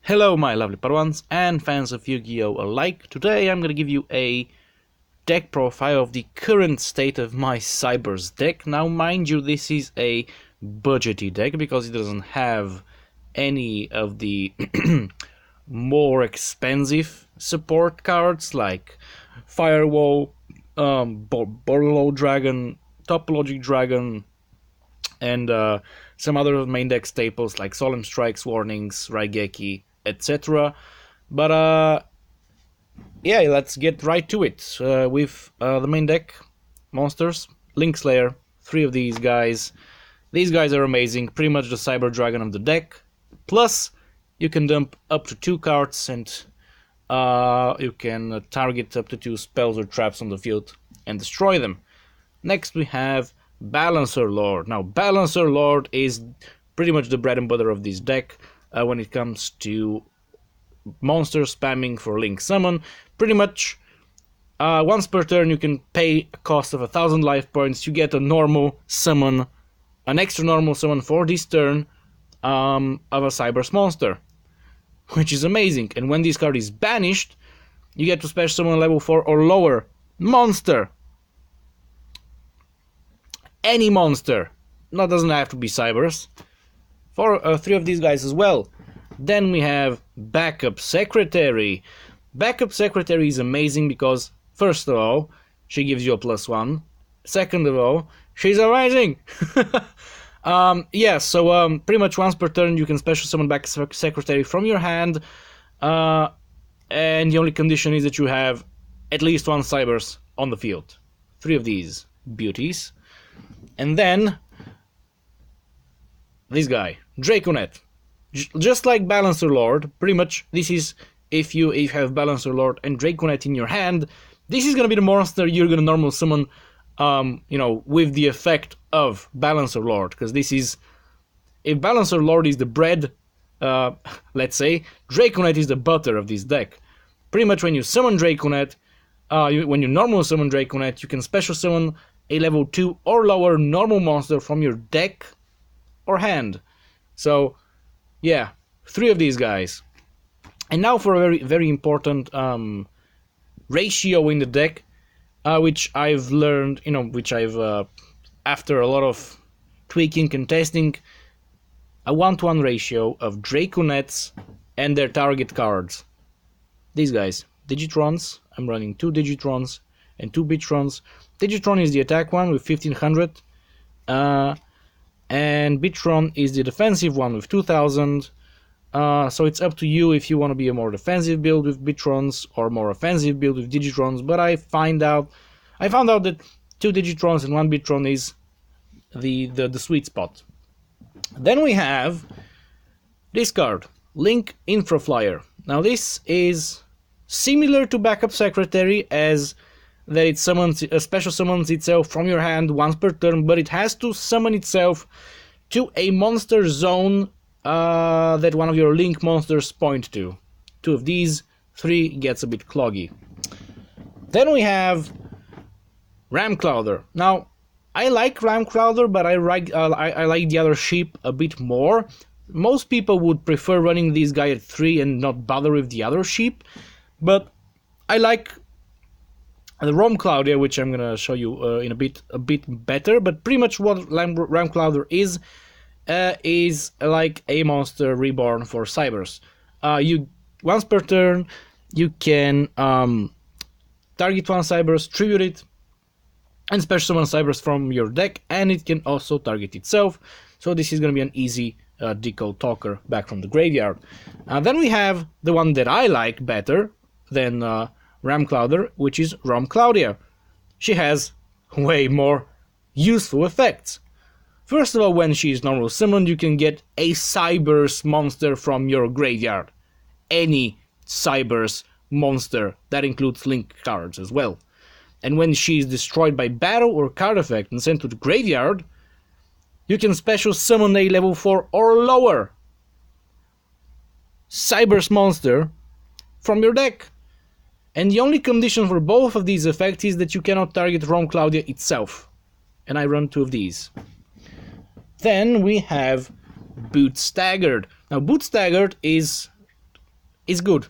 Hello my lovely Padawans and fans of Yu-Gi-Oh! Alike. Today I'm gonna give you a deck profile of the current state of my Cyberse deck. Now mind you, this is a budgety deck because it doesn't have any of the more expensive support cards like Firewall, Borderlow Dragon, Topologic Dragon, and some other main deck staples like Solemn Strikes, Warnings, Raigeki, etc. But yeah, let's get right to it with the main deck monsters. Link Slayer, 3 of these guys. These guys are amazing, pretty much the Cyber Dragon of the deck. Plus, you can dump up to 2 cards and you can target up to 2 spells or traps on the field and destroy them. Next we have Balancer Lord. Now, Balancer Lord is pretty much the bread and butter of this deck when it comes to monster spamming for Link Summon. Pretty much, once per turn you can pay a cost of 1000 life points. You get a normal summon, an extra normal summon for this turn of a Cyberse monster, which is amazing. And when this card is banished, you get to special summon level 4 or lower monster. Any monster. That doesn't have to be Cyberse. For 3 of these guys as well. Then we have Backup Secretary. Backup Secretary is amazing because, first of all, she gives you a +1. Second of all, she's amazing! Yeah, so pretty much once per turn you can special summon Backup Secretary from your hand. And the only condition is that you have at least 1 Cyberse on the field. 3 of these beauties. And then this guy, Draconet. Just like Balancer Lord, pretty much this is if you have Balancer Lord and Draconet in your hand, this is gonna be the monster you're gonna normal summon, with the effect of Balancer Lord, because this is, if Balancer Lord is the bread, let's say, Draconet is the butter of this deck. Pretty much when you summon Draconet, when you normal summon Draconet, you can special summon a level 2 or lower normal monster from your deck or hand. So, yeah, 3 of these guys. And now for a very, very important ratio in the deck, which I've learned, which I've, after a lot of tweaking and testing, a 1-to-1 ratio of Draconets and their target cards. These guys, Digitrons, I'm running 2 Digitrons and 2 Bitrons. Digitron is the attack one with 1500, and Bitron is the defensive one with 2000. So it's up to you if you want to be a more defensive build with Bitrons or more offensive build with Digitrons. But I found out that 2 Digitrons and 1 Bitron is the sweet spot. Then we have this card, Link Infraflyer. Now this is similar to Backup Secretary as that it special summons itself from your hand once per turn, but it has to summon itself to a monster zone that one of your Link monsters point to. 2 of these, 3 gets a bit cloggy. Then we have Ramclowder. Now, I like Ramclowder, but I like the other sheep a bit more. Most people would prefer running this guy at 3 and not bother with the other sheep, but I like the Ramclowder, which I'm gonna show you in a bit better. But pretty much what Ramclowder is like a monster reborn for Cyberse. You once per turn you can target 1 Cyberse, tribute it, and special summon Cyberse from your deck, and it can also target itself. So this is gonna be an easy decode talker back from the graveyard. Then we have the one that I like better than Ramclowder, which is Ramclaudia. She has way more useful effects. First of all, when she is normal summoned, you can get a Cyberse monster from your graveyard. Any Cyberse monster, that includes Link cards as well. And when she is destroyed by battle or card effect and sent to the graveyard, you can special summon a level 4 or lower Cyberse monster from your deck. And the only condition for both of these effects is that you cannot target Ramclaudia itself. And I run 2 of these. Then we have Boot Staggered. Now, Boot Staggered is is good.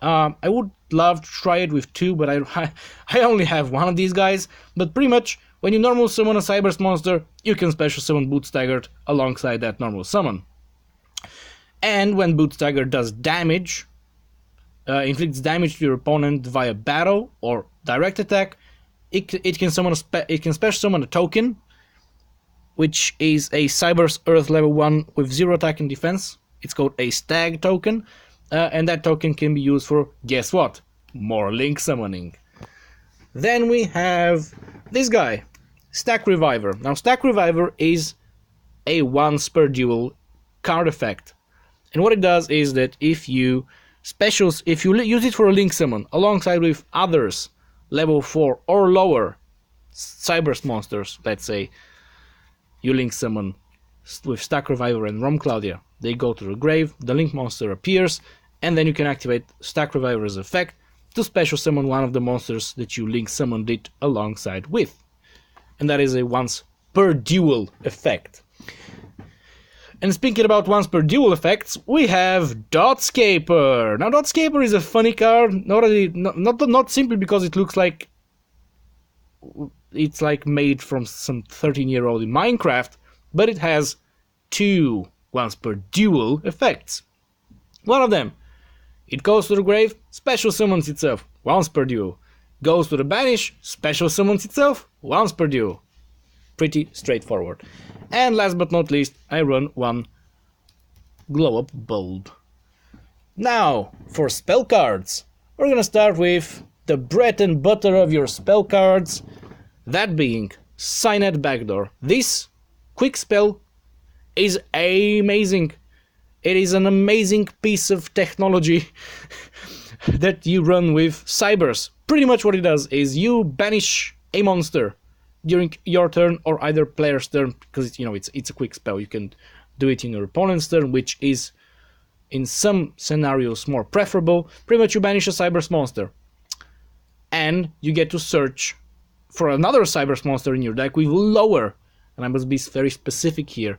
I would love to try it with 2, but I only have one of these guys. But pretty much, when you normal summon a Cyberse monster, you can special summon Boot Staggered alongside that normal summon. And when Boot Staggered does damage, inflicts damage to your opponent via battle or direct attack, it can special summon a token, which is a Cyberse Earth level 1 with 0 attack and defense. It's called a Stag token, and that token can be used for, guess what? More Link summoning. Then we have this guy, Stack Reviver. Now, Stack Reviver is a once per duel card effect. And what it does is that if you use it for a Link summon alongside with others level 4 or lower Cyberse monsters, let's say you Link summon with Stack Reviver and Rom Claudia, they go to the grave, the Link monster appears, and then you can activate Stack Reviver's effect to special summon one of the monsters that you Link summoned it alongside with. And that is a once per duel effect. And speaking about once per duel effects, we have Dotscaper. Now, Dotscaper is a funny card, not simply because it looks like it's like made from some 13-year-old in Minecraft, but it has 2 once per duel effects. One of them, it goes to the grave, special summons itself once per duel. Goes to the banish, special summons itself once per duel. Pretty straightforward. And last but not least, I run one glow up bulb. Now, for spell cards, we're gonna start with the bread and butter of your spell cards, that being Signet Backdoor. This quick spell is amazing. It is an amazing piece of technology that you run with Cyberse. Pretty much what it does is you banish a monster during your turn or either player's turn, because it's a quick spell. You can do it in your opponent's turn, which is in some scenarios more preferable. Pretty much you banish a Cyberse monster and you get to search for another Cyberse monster in your deck with lower, and I must be very specific here,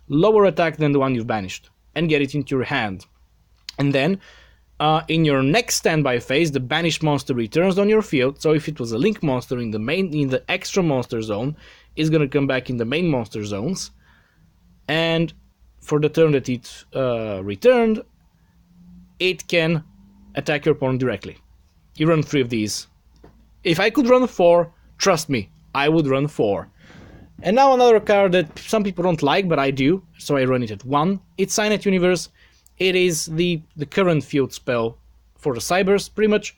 lower attack than the one you've banished, and get it into your hand. And then in your next standby phase, the banished monster returns on your field. So if it was a Link monster in the extra monster zone, it's gonna come back in the main monster zones. And for the turn that it returned, it can attack your opponent directly. You run 3 of these. If I could run 4, trust me, I would run 4. And now another card that some people don't like, but I do, so I run it at 1. It's Signet Universe. It is the current field spell for the Cyberse. Pretty much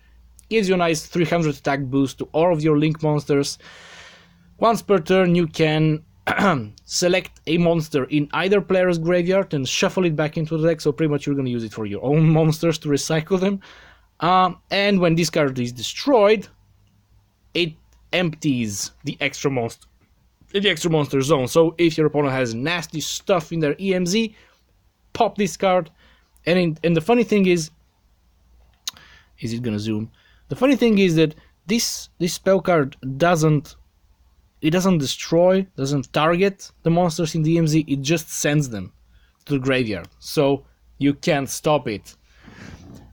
gives you a nice 300 attack boost to all of your Link monsters. Once per turn you can select a monster in either player's graveyard and shuffle it back into the deck, so pretty much you're going to use it for your own monsters to recycle them. And when this card is destroyed, it empties the extra monster zone. So if your opponent has nasty stuff in their EMZ, pop this card. And the funny thing is it gonna zoom? The funny thing is that this spell card doesn't destroy, doesn't target the monsters in the EMZ, it just sends them to the graveyard. So you can't stop it.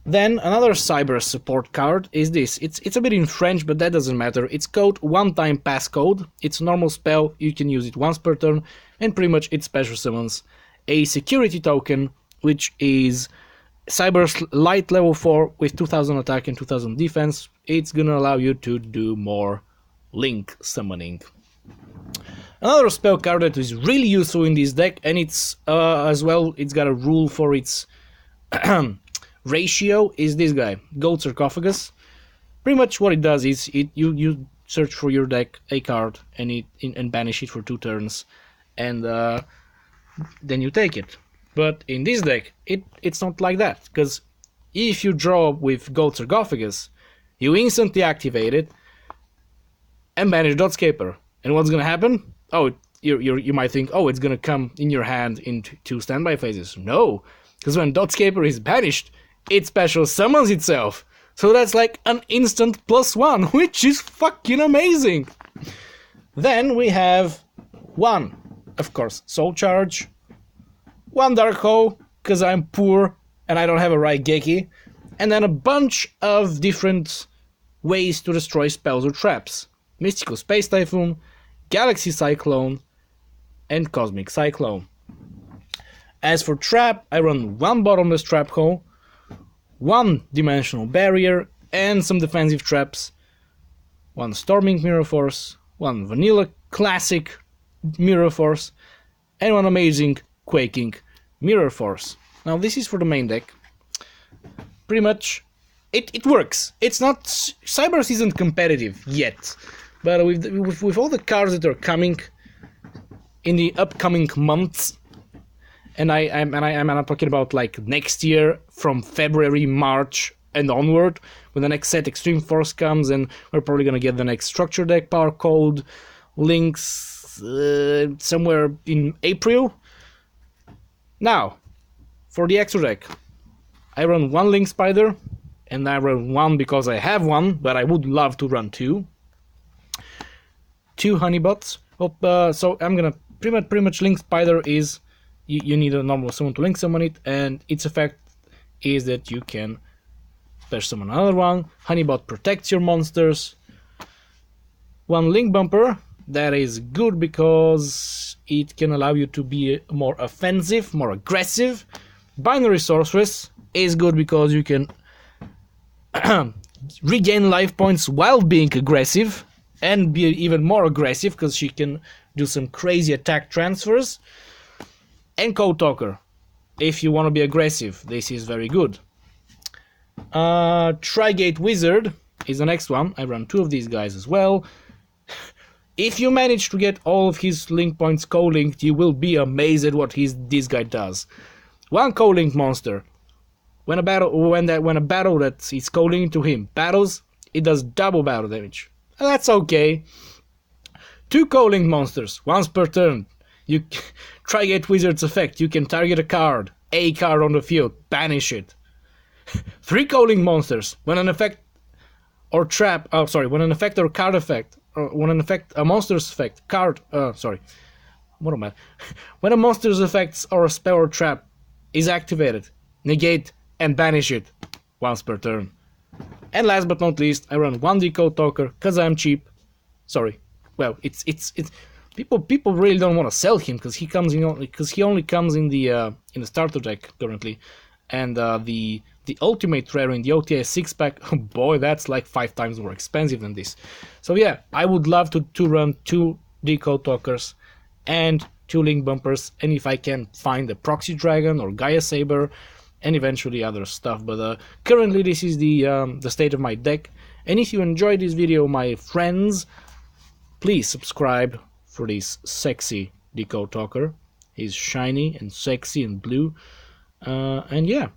Then another Cyber support card is this. It's a bit in French, but that doesn't matter. It's called one-time passcode. It's a normal spell. You can use it once per turn, and pretty much it special summons a security token, which is Cyber's light level 4 with 2000 attack and 2000 defense. It's gonna allow you to do more Link summoning. Another spell card that is really useful in this deck, and it's as well, it's got a rule for its ratio, is this guy, Gold Sarcophagus. Pretty much what it does is you search for your deck a card and banish it for 2 turns, and then you take it. But in this deck, it's not like that, because if you draw with Gold Sarcophagus, you instantly activate it and banish Dotscaper. And what's gonna happen? Oh, you might think, oh, it's gonna come in your hand in 2 standby phases. No, because when Dotscaper is banished, it special summons itself. So that's like an instant +1, which is fucking amazing. Then we have 1, of course, Soul Charge, 1 Dark Hole, because I'm poor and I don't have a Raigeki, and then a bunch of different ways to destroy spells or traps. Mystical Space Typhoon, Galaxy Cyclone, and Cosmic Cyclone. As for trap, I run one bottomless trap hole, one dimensional barrier, and some defensive traps, one Storming Mirror Force, one vanilla classic Mirror Force, and one amazing Quaking Mirror Force. Now this is for the main deck. Pretty much, it works. It's not, Cyberse isn't competitive yet, but with all the cards that are coming in the upcoming months, and I'm not talking about like next year from February, March and onward, when the next set Extreme Force comes, and we're probably gonna get the next structure deck power code links somewhere in April. Now, for the extra deck, I run one Link Spider, and I run one because I have one, but I would love to run two. Two Honeybots. So I'm gonna pretty much Link Spider is you need a normal summon to link summon it, and its effect is that you can special summon another one. Honeybot protects your monsters. One Link Bumper, that is good because it can allow you to be more offensive, more aggressive. Binary Sorceress is good because you can regain life points while being aggressive, and be even more aggressive because she can do some crazy attack transfers. And Code Talker, if you want to be aggressive, this is very good. Trigate Wizard is the next one. I run two of these guys as well. If you manage to get all of his link points co-linked, you will be amazed at what this guy does. One co-linked monster, when a battle that is co-linked to him battles, it does double battle damage. And that's okay. Two co-linked monsters, once per turn. You Trigate Wizard's effect. You can target a card on the field, banish it. Three co-linked monsters. When an effect or trap, when an effect or card effect, or when an effect, a monster's effect, when a monster's effects or a spell or trap is activated, negate and banish it once per turn. And last but not least, I run one Decode Talker because I'm cheap. Well, it's people really don't want to sell him because he only comes in the starter deck currently, and the ultimate rare in the OTS 6-pack, oh boy, that's like 5 times more expensive than this. So yeah, I would love to run two Decode Talkers and two Link Bumpers, and if I can find a Proxy Dragon or Gaia Saber, and eventually other stuff. But currently this is the state of my deck. And if you enjoyed this video, my friends, please subscribe for this sexy Decode Talker. He's shiny and sexy and blue. And yeah,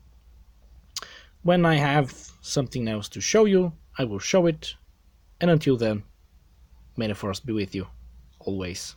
when I have something else to show you, I will show it. And until then, may the force be with you, always.